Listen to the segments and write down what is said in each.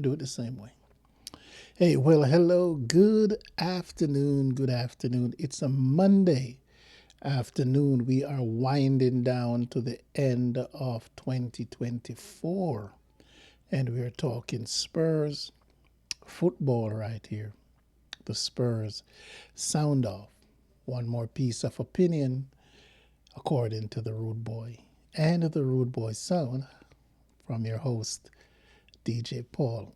do it the same way. Hey, well, hello, good afternoon, good afternoon. It's a Monday afternoon. We are winding down to the end of 2024, and we're talking Spurs football right here. The Spurs Sound Off. One more piece of opinion, according to the Rude Boy and the Rude Boy Sound from your host, DJ Paul.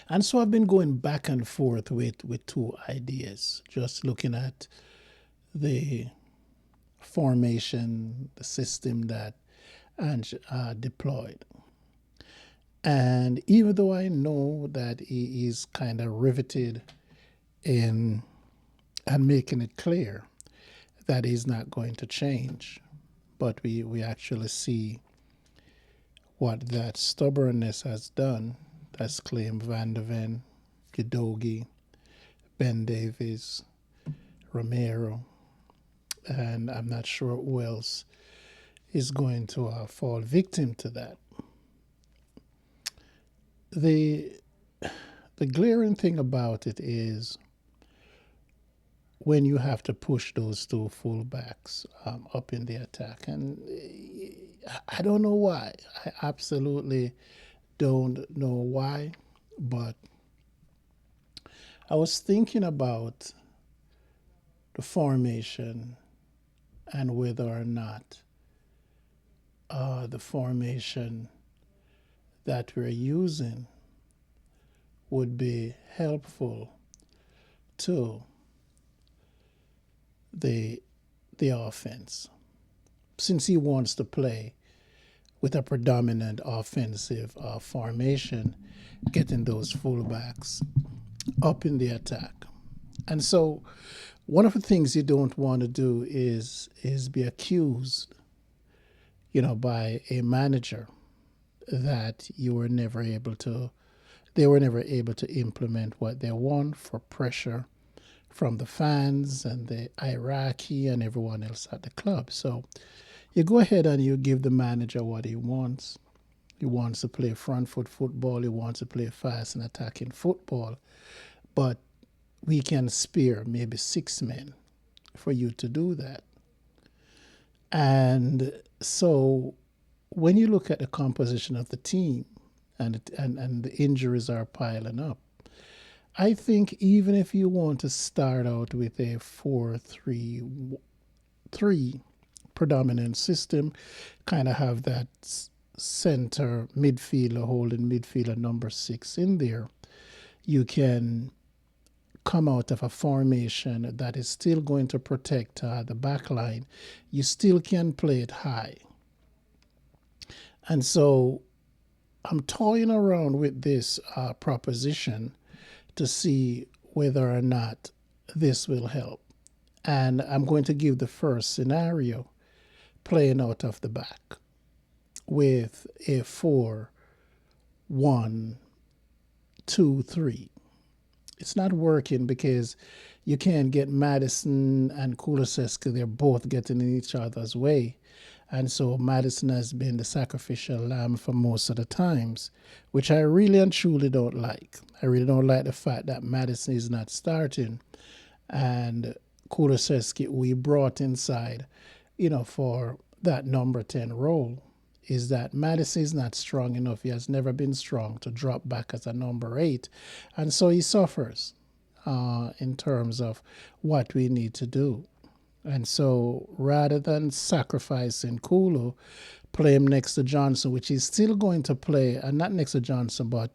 And so I've been going back and forth with two ideas, just looking at the formation, the system that Ange deployed. And even though I know that he is kind of riveted in and making it clear that he's not going to change, but we actually see what that stubbornness has done, as claimed Van de Ven, Kidogi, Ben Davies, Romero, and I'm not sure who else is going to fall victim to that. The glaring thing about it is when you have to push those two fullbacks up in the attack, and I don't know why. I absolutely don't know why, but I was thinking about the formation and whether or not the formation that we're using would be helpful to the offense, since he wants to play with a predominant offensive formation, getting those fullbacks up in the attack. And so one of the things you don't want to do is be accused, by a manager that they were never able to implement what they want for pressure from the fans and the hierarchy and everyone else at the club. So you go ahead and you give the manager what he wants. He wants to play front foot football. He wants to play fast and attacking football. But we can spare maybe 6 men for you to do that. And so when you look at the composition of the team and the injuries are piling up, I think even if you want to start out with a 4-3-3 predominant system, kind of have that center midfielder holding midfielder number 6 in there, you can come out of a formation that is still going to protect the back line. You still can play it high. And so I'm toying around with this proposition to see whether or not this will help. And I'm going to give the first scenario, playing out of the back with a 4-1-2-3. It's not working because you can't get Madison and Kulusevski. They're both getting in each other's way. And so Madison has been the sacrificial lamb for most of the times, which I really and truly don't like. I really don't like the fact that Madison is not starting and Kulusevski, we brought inside, for that number 10 role, is that Madison is not strong enough. He has never been strong to drop back as a number 8. And so he suffers in terms of what we need to do. And so rather than sacrificing Kulu, play him next to Johnson, which he's still going to play, and not next to Johnson, but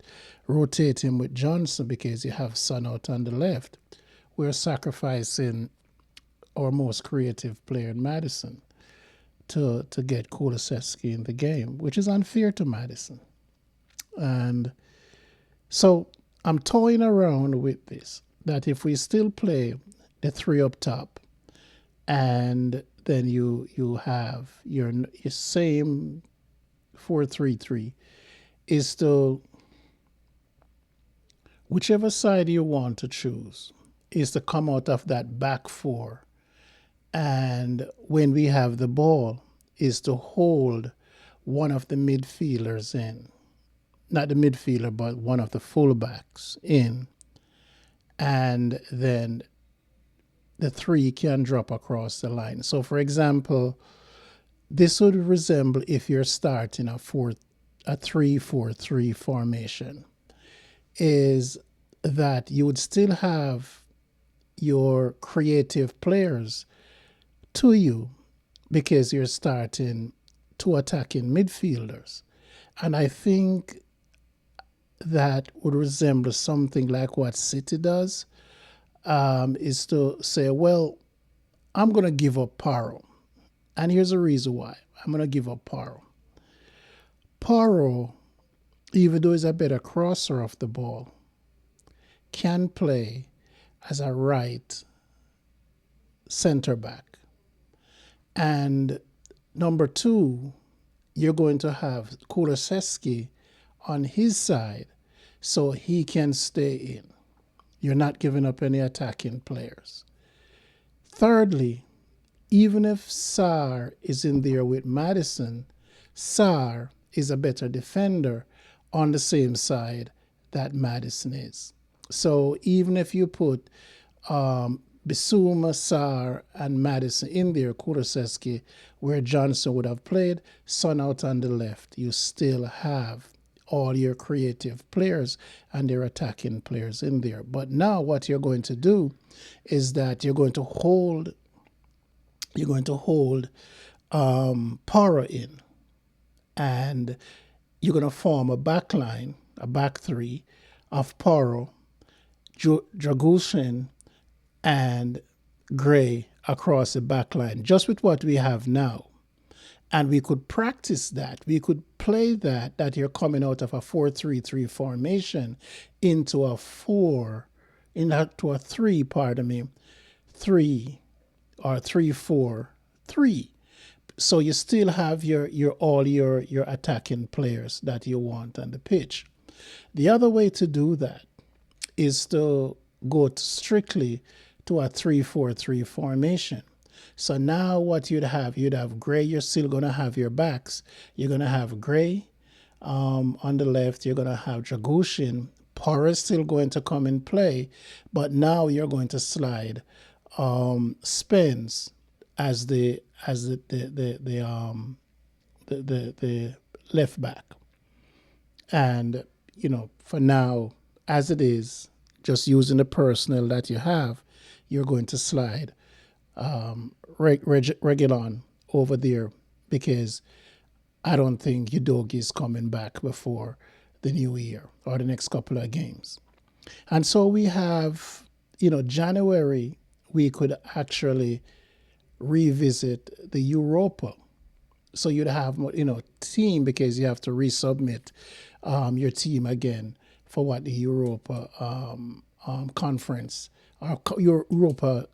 rotate him with Johnson because you have Son out on the left. We're sacrificing our most creative player in Madison to get Kulusevski in the game, which is unfair to Madison. And so I'm toying around with this, that if we still play the 3 up top, and then you have your same 4-3-3, is to, whichever side you want to choose, is to come out of that back 4, and when we have the ball, is to hold one of the midfielders in. not the midfielder, but one of the fullbacks in, and then the three can drop across the line. So, for example, this would resemble if you're starting a 3-4-3 formation, is that you would still have your creative players to you because you're starting two attacking midfielders. And I think that would resemble something like what City does, is to say, well, I'm going to give up Paro. And here's the reason why. I'm going to give up Paro. Paro, even though he's a better crosser of the ball, can play as a right center back. And number two, you're going to have Kulusevski on his side so he can stay in. You're not giving up any attacking players. Thirdly, even if Sarr is in there with Maddison, Sarr is a better defender on the same side that Maddison is. So even if you put Bissouma, Sarr, and Maddison in there, Kulusevski, where Johnson would have played, Son out on the left, you still have all your creative players and their attacking players in there. But now what you're going to do is that you're going to hold Poro in, and you're going to form a back line, a back three of Poro, Dragushin, and Gray across the back line, just with what we have now. And we could practice that. We could play that you're coming out of a 4-3-3 formation into a 3, 3 or 3-4-3. So you still have your attacking players that you want on the pitch. The other way to do that is to go strictly to a 3-4-3 formation. So now what you'd have Gray. You're still going to have your backs. You're going to have Gray on the left. You're going to have Dragushin. Porra is still going to come and play, but now you're going to slide Spence as the left back. And for now, as it is, just using the personnel that you have, you're going to slide Reguilon over there, because I don't think Udogi is coming back before the new year or the next couple of games. And so we have, January, we could actually revisit the Europa. So you'd have, team, because you have to resubmit your team again for what the Europa conference or Europa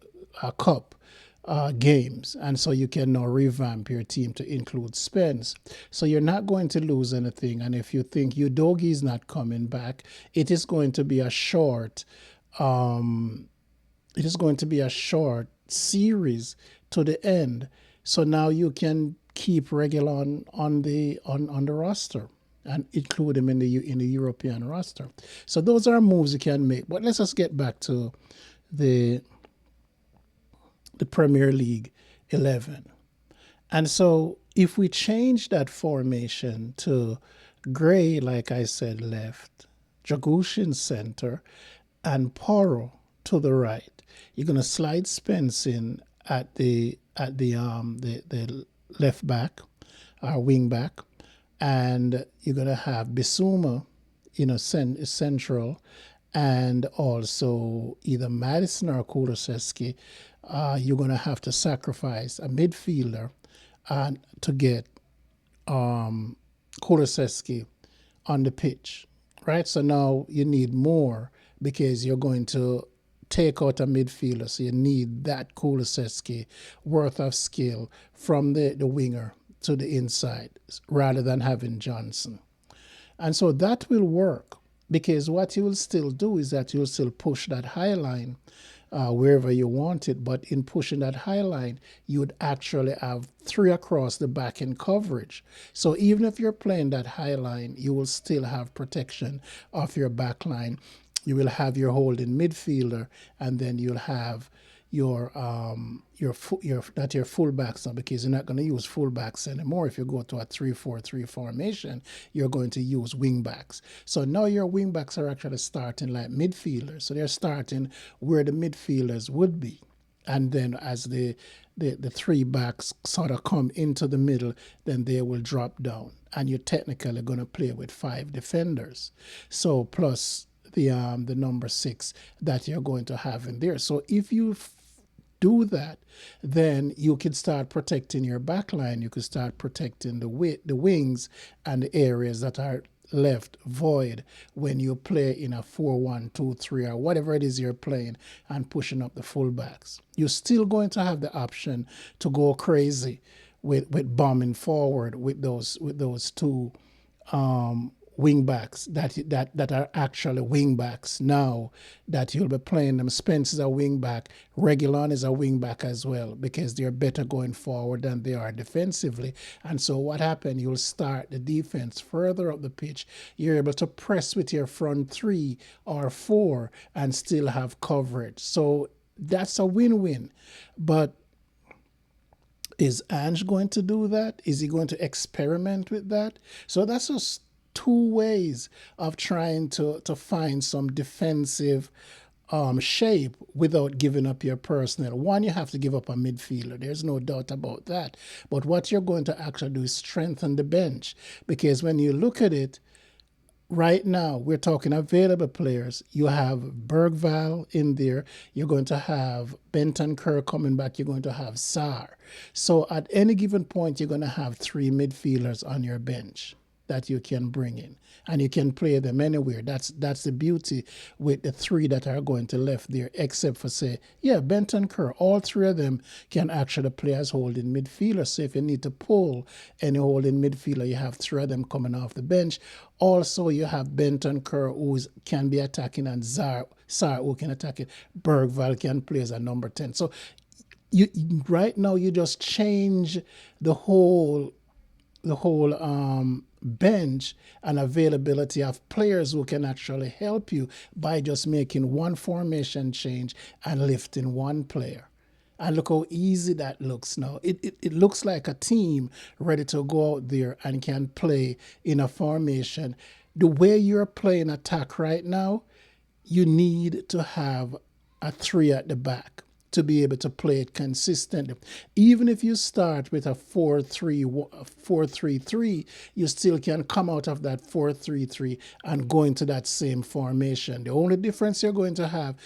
Cup games. And so you can now revamp your team to include Spence. So you're not going to lose anything. And if you think Udogi is not coming back, it is going to be a short series to the end. So now you can keep Reguilon on the roster and include him in the European roster. So those are moves you can make. But let's just get back to the Premier League 11. And so if we change that formation to Gray, like I said, left, Dragushin center, and Poro to the right, you're going to slide Spence in at the left back, or wing back, and you're going to have Bissouma, central, and also either Maddison or Kulusevski. You're going to have to sacrifice a midfielder to get Kulusevski on the pitch, right? So now you need more, because you're going to take out a midfielder. So you need that Kulusevski worth of skill from the winger to the inside, rather than having Johnson. And so that will work, because what you will still do is that you'll still push that high line wherever you want it. But in pushing that high line, you would actually have three across the back in coverage. So even if you're playing that high line, you will still have protection of your back line. You will have your holding midfielder, and then you'll have your not your fullbacks now, because you're not going to use fullbacks anymore. If you go to a 3-4-3 formation, you're going to use wingbacks. So now your wingbacks are actually starting like midfielders. So they're starting where the midfielders would be. And then as the three backs sort of come into the middle, then they will drop down. And you're technically going to play with five defenders. So plus the number 6 that you're going to have in there. So if you do that, then you can start protecting your back line. You can start protecting the wings and the areas that are left void when you play in a 4-1-2-3 or whatever it is you're playing and pushing up the fullbacks. You're still going to have the option to go crazy with bombing forward with those two wing backs that are actually wing backs now that you'll be playing them. Spence is a wing back. Reguilon is a wing back as well, because they're better going forward than they are defensively. And so what happened, you'll start the defense further up the pitch. You're able to press with your front 3 or 4 and still have coverage. So that's a win-win. But is Ange going to do that? Is he going to experiment with that? So that's just two ways of trying to find some defensive shape without giving up your personnel. One, you have to give up a midfielder. There's no doubt about that. But what you're going to actually do is strengthen the bench, because when you look at it, right now, we're talking available players. You have Bergval in there. You're going to have Benton Kerr coming back. You're going to have Sarr. So at any given point, you're going to have 3 midfielders on your bench that you can bring in, and you can play them anywhere. That's the beauty with the 3 that are going to left there, except for, say, Benton Kerr. All 3 of them can actually play as holding midfielders. So if you need to pull any holding midfielder, you have 3 of them coming off the bench. Also, you have Benton Kerr, who can be attacking, and Sarr who can attack it. Bergval can play as a number 10. So right now you just change the whole bench and availability of players who can actually help you by just making one formation change and lifting one player. And look how easy that looks now. It looks like a team ready to go out there and can play in a formation. The way you're playing attack right now, you need to have a 3 at the back to be able to play it consistently. Even if you start with a 4-3-3, you still can come out of that 4-3-3 and go into that same formation. The only difference you're going to have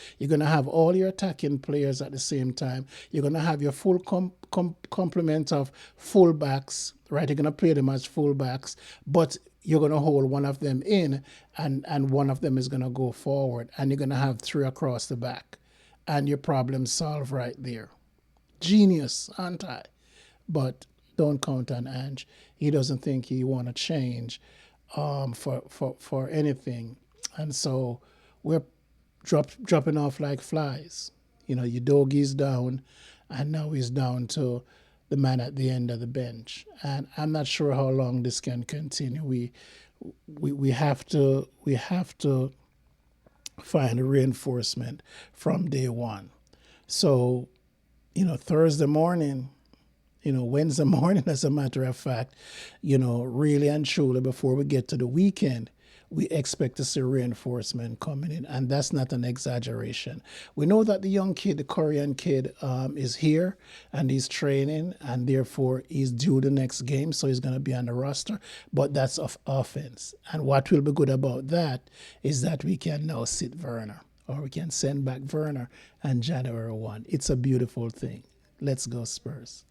all your attacking players at the same time. You're going to have your full complement of fullbacks, right? You're going to play them as fullbacks, but you're going to hold one of them in, and one of them is going to go forward, and you're going to have 3 across the back. And your problem solved right there. Genius, aren't I? But don't count on Ange. He doesn't think he want to change for anything. And so we're dropping off like flies. Your doggy's down, and now he's down to the man at the end of the bench. And I'm not sure how long this can continue. We have to find a reinforcement from day one. So, Thursday morning, Wednesday morning, as a matter of fact, really and truly, before we get to the weekend, we expect to see reinforcement coming in. And that's not an exaggeration. We know that the young kid, the Korean kid, is here and he's training, and therefore he's due the next game. So he's going to be on the roster. But that's of offense. And what will be good about that is that we can now sit Werner, or we can send back Werner on January 1. It's a beautiful thing. Let's go, Spurs.